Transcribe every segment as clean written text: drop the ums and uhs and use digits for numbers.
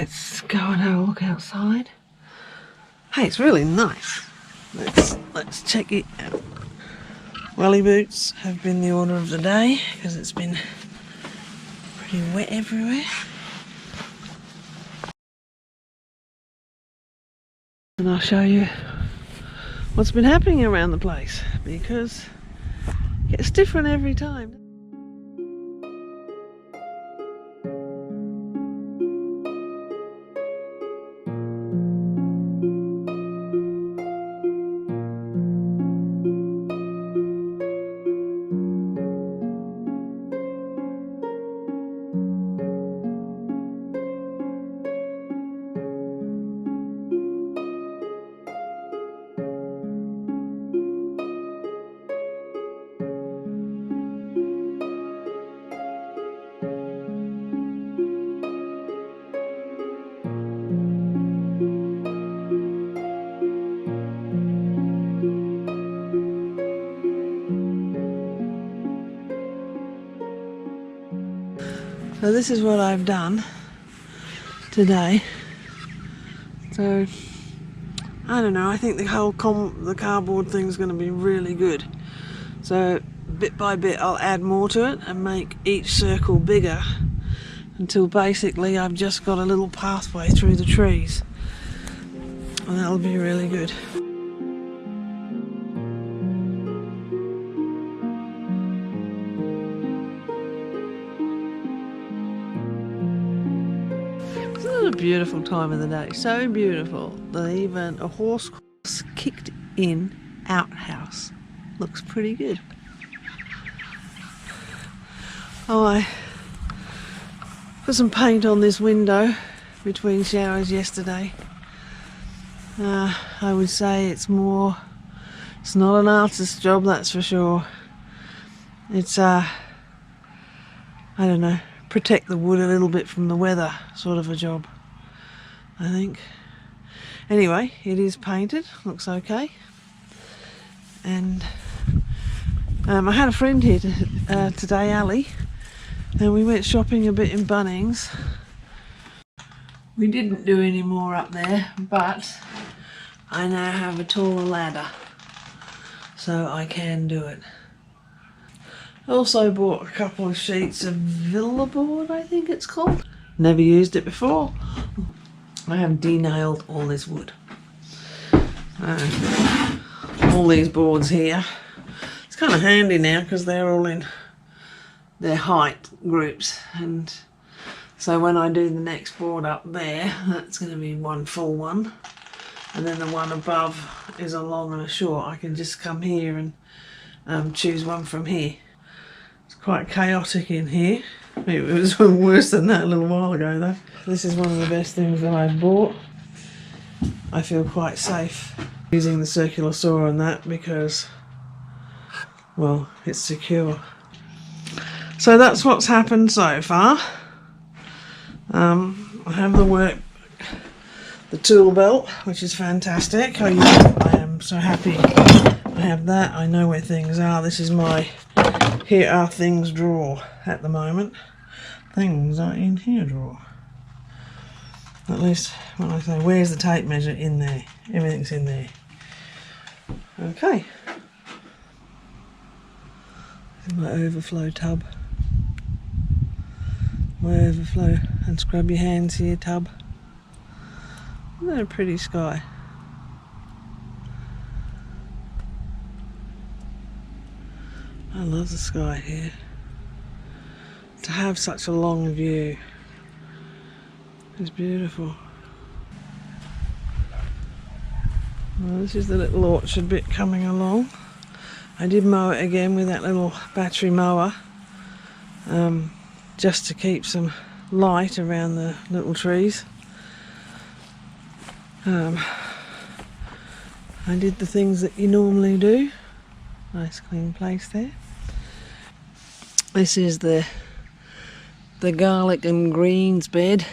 Let's go and have a look outside. Hey, it's really nice. Let's check it out. Welly boots have been the order of the day because it's been pretty wet everywhere. And I'll show you what's been happening around the place because it's different every time. So this is what I've done today. So I don't know, I think the whole the cardboard thing's going to be really good. So bit by bit I'll add more to it and make each circle bigger until basically I've just got a little pathway through the trees, and that'll be really good. Isn't it a beautiful time of the day? So beautiful that even a horse course kicked in outhouse looks pretty good. Oh, I put some paint on this window between showers yesterday. I would say it's not an artist's job, that's for sure. It's I don't know, protect the wood a little bit from the weather sort of a job, I think. Anyway, it is painted, looks okay. And I had a friend here today, Ali, and we went shopping a bit in Bunnings. We didn't do any more up there, but I now have a taller ladder, so I can do it. I also bought a couple of sheets of Villa board, I think it's called. Never used it before. I have denailed all this wood. All these boards here. It's kind of handy now because they're all in their height groups, and so when I do the next board up there, that's going to be one full one, and then the one above is a long and a short. I can just come here and choose one from here. It's quite chaotic in here. It was worse than that a little while ago though. This is one of the best things that I've bought. I feel quite safe using the circular saw on that because, well, it's secure. So that's what's happened so far. I have the tool belt, which is fantastic. I am so happy I have that. I know where things are. This is my here are things drawer at the moment. Things are in here drawer. At least when I say where's the tape measure, in there. Everything's in there. Okay. This is my overflow tub. My overflow and scrub your hands here tub. Isn't that a pretty sky? I love the sky here. To have such a long view is beautiful. Well, this is the little orchard bit coming along. I did mow it again with that little battery mower, just to keep some light around the little trees. I did the things that you normally do. Nice clean place there. This is the garlic and greens bed.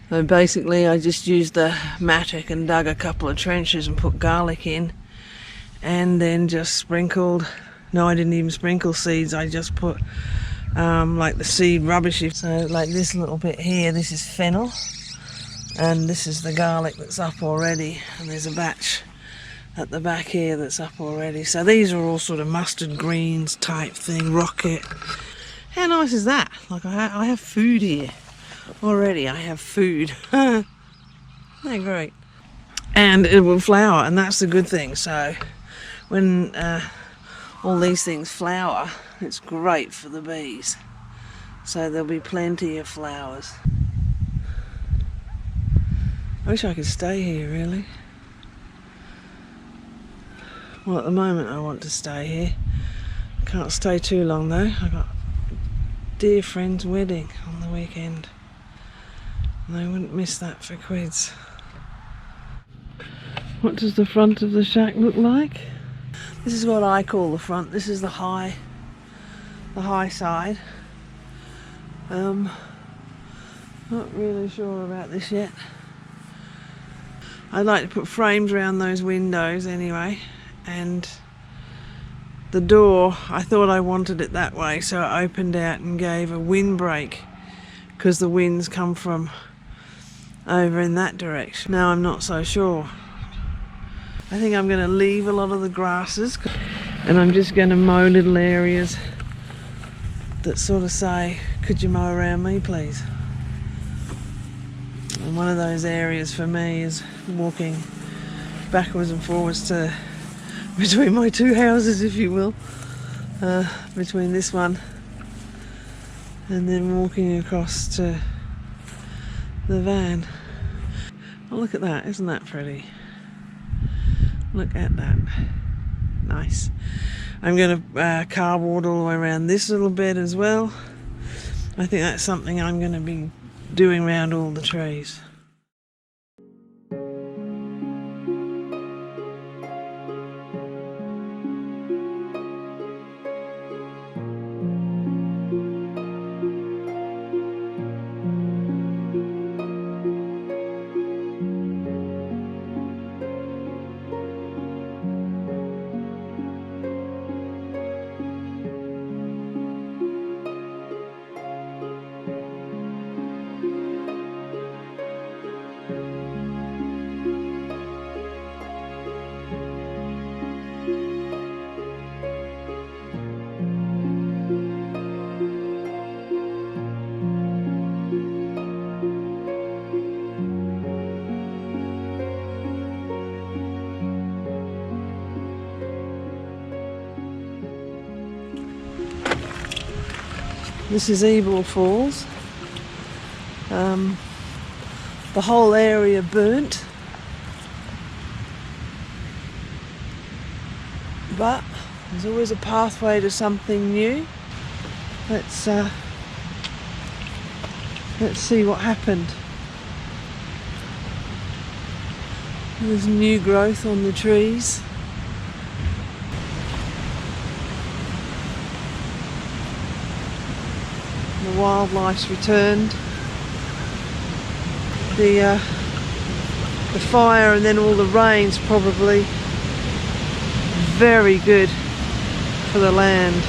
So basically I just used the mattock and dug a couple of trenches and put garlic in, and then just sprinkled, no, I didn't even sprinkle seeds, I just put like the seed rubbish. So like this little bit here, this is fennel, and this is the garlic that's up already, and there's a batch at the back here that's up already. So these are all sort of mustard greens type thing, rocket. How nice is that? Like I have food here already. I have food. They're great, and it will flower, and that's the good thing. So when all these things flower, it's great for the bees. So there'll be plenty of flowers. I wish I could stay here, really. Well, at the moment I want to stay here. I can't stay too long though. I've got a dear friend's wedding on the weekend, and I wouldn't miss that for quids. What does the front of the shack look like? This is what I call the front. This is the high side. Not really sure about this yet. I'd like to put frames around those windows anyway, and the door, I thought I wanted it that way, so I opened out and gave a windbreak because the winds come from over in that direction. Now I'm not so sure. I think I'm going to leave a lot of the grasses, and I'm just going to mow little areas that sort of say, could you mow around me please? And one of those areas for me is walking backwards and forwards to between my two houses, if you will, between this one and then walking across to the van. Oh, look at that, isn't that pretty? Look at that. Nice. I'm going to cardboard all the way around this little bed as well. I think that's something I'm going to be doing around all the trees. This is Ebor Falls. The whole area burnt, but there's always a pathway to something new. Let's see what happened. There's new growth on the trees. The wildlife's returned. The fire and then all the rain's probably very good for the land.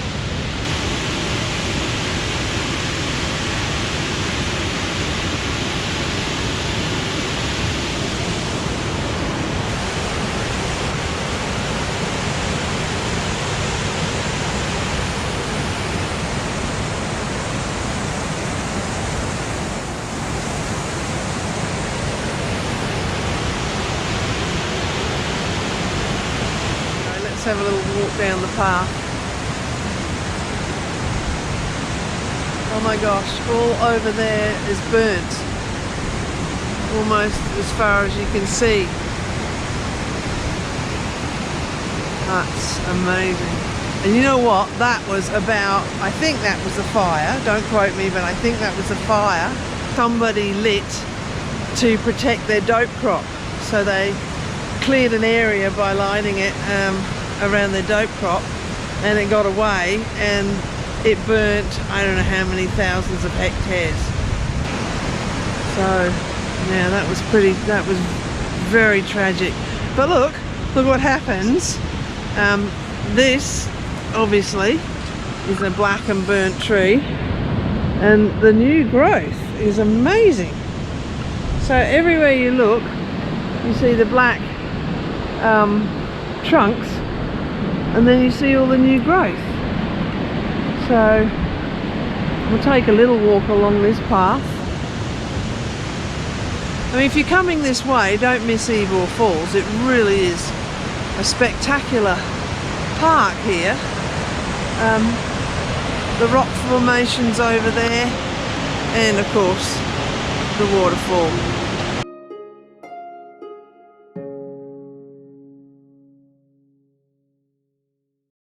Let's have a little walk down the path. Oh my gosh, all over there is burnt, almost as far as you can see. That's amazing. And you know what, that was about, I think that was a fire, don't quote me, but I think that was a fire somebody lit to protect their dope crop. So they cleared an area by lighting it around their dope crop, and it got away and it burnt I don't know how many thousands of hectares. So yeah, that was very tragic. But look what happens. This obviously is a black and burnt tree, and the new growth is amazing. So everywhere you look, you see the black trunks, and then you see all the new growth. So we'll take a little walk along this path. I mean, if you're coming this way, don't miss Ebor Falls. It really is a spectacular park here. The rock formations over there, and of course the waterfall.